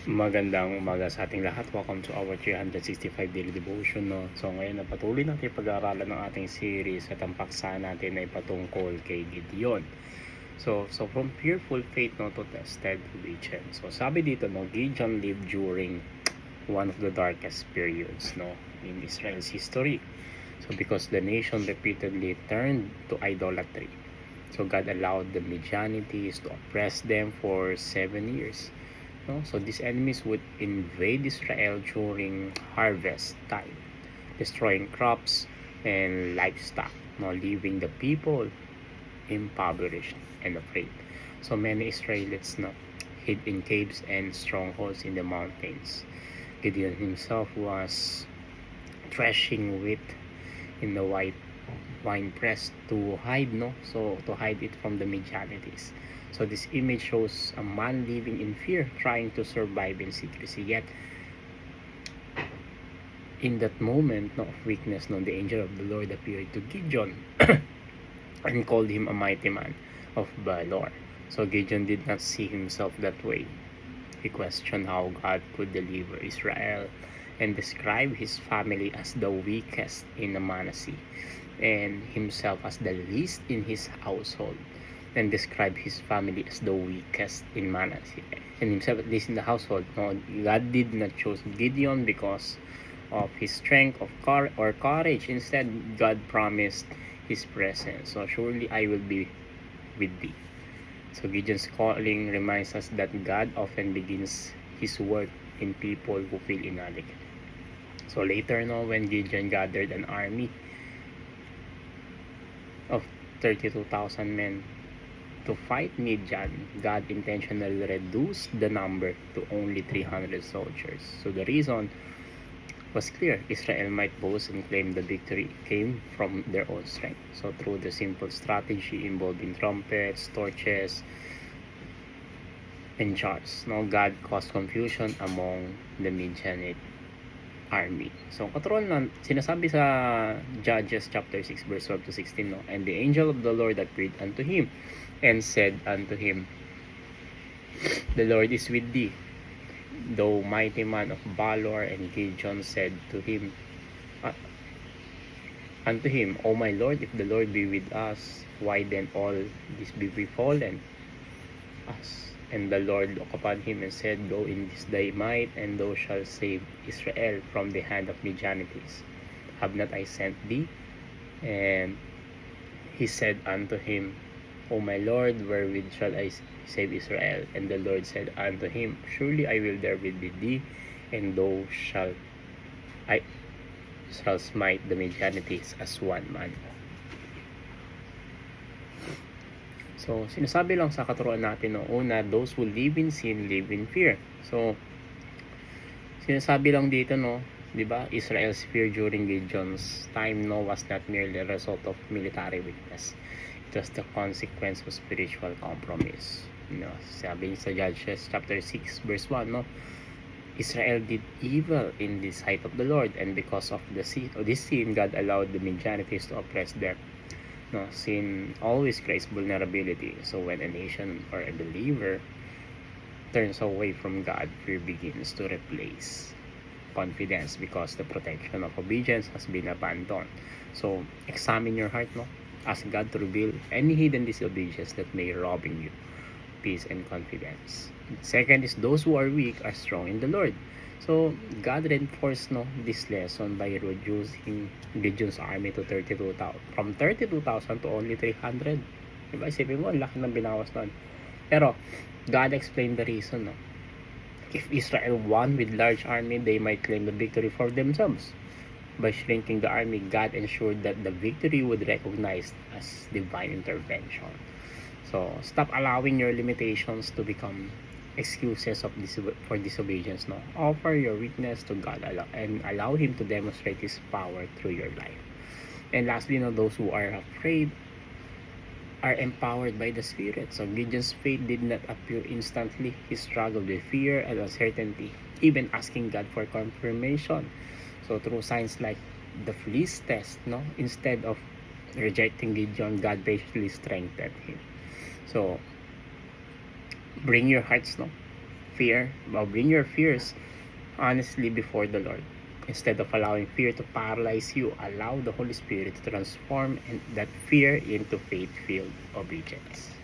Magandang umaga sa ating lahat. Welcome to our 365 daily devotion. No? So ngayon na patuloy natin pag-aaralan ng ating series at ang paksa natin ay patungkol kay Gideon. So from fearful faith to tested obedience. So sabi dito, Gideon lived during one of the darkest periods in Israel's history. So because the nation repeatedly turned to idolatry. So God allowed the Midianites to oppress them for 7 years. So these enemies would invade Israel during harvest time, destroying crops and livestock, leaving the people impoverished and afraid. So many Israelites hid in caves and strongholds in the mountains. Gideon himself was threshing wheat in the wine press to hide to hide it from the Midianites. So this image shows a man living in fear, trying to survive in secrecy. Yet in that moment of weakness, the angel of the Lord appeared to Gideon and called him a mighty man of valor. So Gideon did not see himself that way. He questioned how God could deliver Israel and described his family as the weakest in Manasseh and himself as the least in his household, and describe his family as the weakest in Manasseh and himself at least in the household. God did not choose Gideon because of his strength or courage. Instead, God promised his presence. So surely I will be with thee. So Gideon's calling reminds us that God often begins his work in people who feel inadequate. So later, when Gideon gathered an army of 32,000 men to fight Midian, God intentionally reduced the number to only 300 soldiers. So the reason was clear: Israel might boast and claim the victory came from their own strength. So through the simple strategy involving trumpets, torches, and jars, God caused confusion among the Midianite army. So katulad na sinasabi sa Judges chapter 6 verse 12 to 16, and the angel of the Lord appeared unto him and said unto him, the Lord is with thee, thou mighty man of valor. And Gideon said to him, unto him, O my Lord, if the Lord be with us, why then all this be befallen us? And the Lord looked upon him and said, Go in this thy might, and thou shalt save Israel from the hand of Midianites. Have not I sent thee? And he said unto him, O my Lord, wherewith shall I save Israel? And the Lord said unto him, Surely I will there with thee, and thou shalt smite the Midianites as one man. So sinasabi lang sa katuruan natin, una, those who live in sin live in fear. So sinasabi lang dito, di ba, Israel's fear during Gideon's time was not merely a result of military weakness. It was the consequence of spiritual compromise. Sabi sa Judges chapter 6 verse 1, Israel did evil in the sight of the Lord, and because of this sin, God allowed the Midianites to oppress them. Sin always creates vulnerability. So when a nation or a believer turns away from God, fear begins to replace confidence because the protection of obedience has been abandoned. So examine your heart, ask God to reveal any hidden disobedience that may robbing you peace and confidence. Second is, those who are weak are strong in the Lord. So God reinforced this lesson by reducing Gideon's army to 32,000, from 32,000 to only 300. Diba? Isipin mo, laki ng binawas nun. Pero God explained the reason. If Israel won with large army, they might claim the victory for themselves. By shrinking the army, God ensured that the victory would recognize as divine intervention. So stop allowing your limitations to become excuses for disobedience. Offer your weakness to God and allow Him to demonstrate His power through your life. And lastly, those who are afraid are empowered by the Spirit. So Gideon's faith did not appear instantly. He struggled with fear and uncertainty, even asking God for confirmation. So through signs like the fleece test, instead of rejecting Gideon, God patiently strengthened him. So bring your hearts fear, or bring your fears honestly before the Lord. Instead of allowing fear to paralyze you, allow the Holy Spirit to transform that fear into faith-filled obedience.